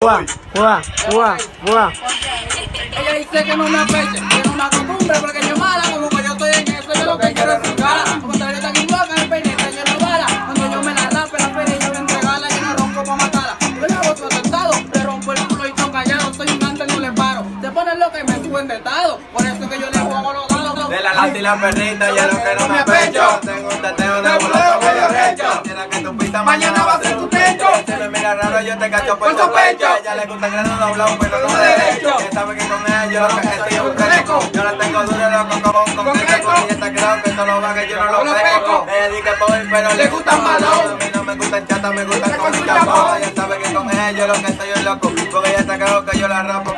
soy. Ella dice que no me apeche, que no me acostumbre porque yo mala, como que yo estoy en eso, yo lo que quiero es su cara. Como tal yo tan loca, el peine que no bala. Cuando yo me la rape, la feria yo le entregala, yo no rompo pa' matarla. Yo le hago su atentado, le rompo el culo y estoy callado, soy un gante, no le paro. Se pone loca y me sube en estado, por eso es que yo le juego los dados. De la lata y la perrita, ya lo que no me apecho. Tengo un teteo de boloto medio recho. Quiera que tu pista mañana va a ser tu techo. Si me mira raro, yo te cacho por tu pecho. Ya le gusta el grano doblado, pero no derecho. Que sabe que con ella yo lo que estoy es un fresco. Yo la tengo duro, loco, con concreto. Y ella creo que solo va que yo no lo peco. Ella dice que pobre, pero le gusta malón. A mí no me gustan chata, me gustan con su chapón. Ella sabe que con ella yo lo que estoy es loco. Porque ella está claro que yo la rapo.